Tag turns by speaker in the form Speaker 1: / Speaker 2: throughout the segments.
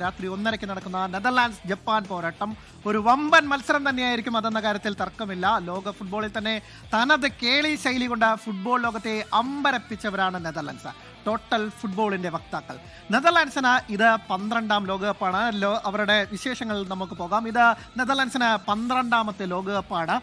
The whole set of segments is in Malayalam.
Speaker 1: രാത്രി 1:30 നടക്കുന്ന നെതർലാൻഡ്സ് ജപ്പാൻ പോരാട്ടം ഒരു വമ്പൻ മത്സരം തന്നെയായിരിക്കും അതെന്ന കാര്യത്തിൽ തർക്കമില്ല. ലോക ഫുട്ബോളിൽ തന്നെ തനത് കേളി ശൈലി കൊണ്ട് ഫുട്ബോൾ ലോകത്തെ അമ്പരപ്പിച്ചവരാണ് നെതർലാൻഡ്സ്. ടോട്ടൽ ഫുട്ബോളിന്റെ വക്താക്കൾ. നെതർലാൻഡ്സിന് ഇത് 12ാം ലോകകപ്പാണ്. അവരുടെ വിശേഷങ്ങൾ നമുക്ക് പോകാം. ഇത് നെതർലാൻഡ്സിന് 12ാമത്തെ ലോകകപ്പാണ്.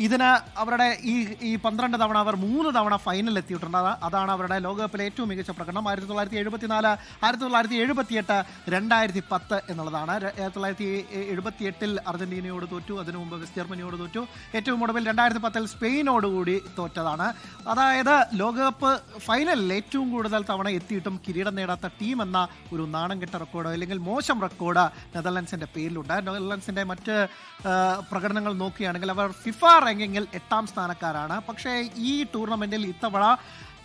Speaker 1: ഇതിന് അവരുടെ ഈ 12 തവണ അവർ 3 തവണ ഫൈനൽ എത്തിയിട്ടുണ്ട്. അതാണ് അവരുടെ ലോകകപ്പിലെ ഏറ്റവും മികച്ച പ്രകടനം. 1974, 1978, 2010 എന്നുള്ളതാണ്. 1978 അർജന്റീനയോട് തോറ്റു, അതിനു മുമ്പ് വെസ്റ്റ് ജർമ്മനിയോട് തോറ്റു, ഏറ്റവും ഒടുവിൽ 2010 സ്പെയിനോടുകൂടി തോറ്റതാണ്. അതായത് ലോകകപ്പ് ഫൈനലിൽ ഏറ്റവും കൂടുതൽ തവണ എത്തിയിട്ടും കിരീടം നേടാത്ത ടീം എന്ന ഒരു നാണം കെട്ട റെക്കോർഡ് അല്ലെങ്കിൽ മോശം റെക്കോർഡ് നെതർലാൻഡ്സിന്റെ പേരിലുണ്ട്. നെതർലാൻഡ്സിന്റെ മറ്റ് പ്രകടനങ്ങൾ നോക്കുകയാണെങ്കിൽ അവർ ഫിഫ റാങ്കിങ്ങിൽ 8ാം സ്ഥാനക്കാരാണ്. പക്ഷേ ഈ ടൂർണമെന്റിൽ ഇത്തവണ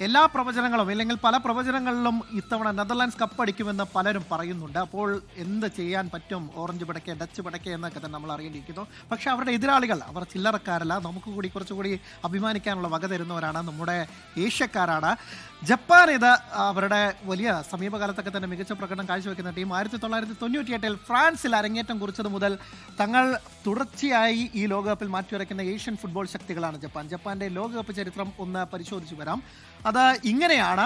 Speaker 1: എല്ലാ പ്രവചനങ്ങളും അല്ലെങ്കിൽ പല പ്രവചനങ്ങളിലും ഇത്തവണ നെതർലാൻഡ്സ് കപ്പടിക്കുമെന്ന് പലരും പറയുന്നുണ്ട്. അപ്പോൾ എന്ത് ചെയ്യാൻ പറ്റും? ഓറഞ്ച് പടക്കെ, ഡച്ച് പടക്കെ എന്നൊക്കെ തന്നെ നമ്മൾ അറിയേണ്ടിയിരിക്കുന്നു. പക്ഷേ അവരുടെ എതിരാളികൾ അവർ ചില്ലറക്കാരല്ല. നമുക്ക് കൂടി കുറച്ചുകൂടി അഭിമാനിക്കാനുള്ള വക തരുന്നവരാണ്, നമ്മുടെ ഏഷ്യക്കാരാണ്. ജപ്പാൻ ഇത് അവരുടെ വലിയ സമീപകാലത്തൊക്കെ തന്നെ മികച്ച പ്രകടനം കാഴ്ചവെക്കുന്ന ടീം. 1998 ഫ്രാൻസിൽ അരങ്ങേറ്റം കുറിച്ചത് മുതൽ തങ്ങൾ തുടർച്ചയായി ഈ ലോകകപ്പിൽ മാറ്റിവരയ്ക്കുന്ന ഏഷ്യൻ ഫുട്ബോൾ ശക്തികളാണ് ജപ്പാൻ. ജപ്പാന്റെ ലോകകപ്പ് ചരിത്രം ഒന്ന് പരിശോധിച്ചു വരാം. അത് ഇങ്ങനെയാണ്.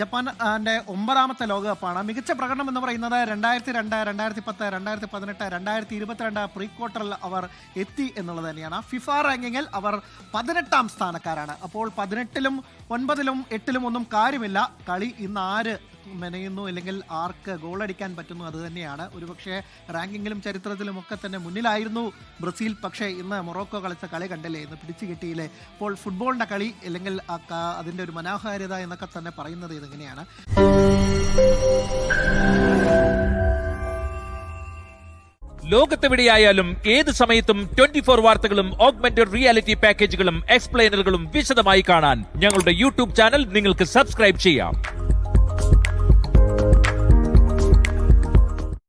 Speaker 1: ജപ്പാന്റെ 9ാമത്തെ ലോകകപ്പാണ്. മികച്ച പ്രകടനം എന്ന് പറയുന്നത് 2002, 2010, 2018, 2022 പ്രീ ക്വാർട്ടറിൽ അവർ എത്തി എന്നുള്ളത് തന്നെയാണ്. ഫിഫ റാങ്കിങ്ങിൽ അവർ 18ാം സ്ഥാനക്കാരാണ്. അപ്പോൾ 18ലും 9ലും 8ലും ഒന്നും കാര്യമില്ല. കളി ഇന്ന് ആര് മെനയുന്നു അല്ലെങ്കിൽ ആർക്ക് ഗോളടിക്കാൻ പറ്റുന്നു അത് തന്നെയാണ്. ഒരുപക്ഷെ റാങ്കിങ്ങിലും ചരിത്രത്തിലും ഒക്കെ തന്നെ മുന്നിലായിരുന്നു ബ്രസീൽ. പക്ഷേ ഇന്ന് മൊറോക്കോ കളിച്ച കളി കണ്ടില്ലേ, ഇന്ന് പിടിച്ചു കിട്ടിയില്ലേ. അപ്പോൾ ഫുട്ബോളിന്റെ കളി അല്ലെങ്കിൽ അതിന്റെ ഒരു മനോഹാരിത എന്നൊക്കെ തന്നെ പറയുന്നത് ഇതെങ്ങനെയാണ്.
Speaker 2: ലോകത്തെവിടെയായാലും ഏത് സമയത്തും 24 വാർത്തകളും ഓഗ്മെന്റഡ് റിയാലിറ്റി പാക്കേജുകളും എക്സ്പ്ലെയിനറുകളും വിശദമായി കാണാൻ ഞങ്ങളുടെ യൂട്യൂബ് ചാനൽ നിങ്ങൾക്ക് സബ്സ്ക്രൈബ് ചെയ്യാം.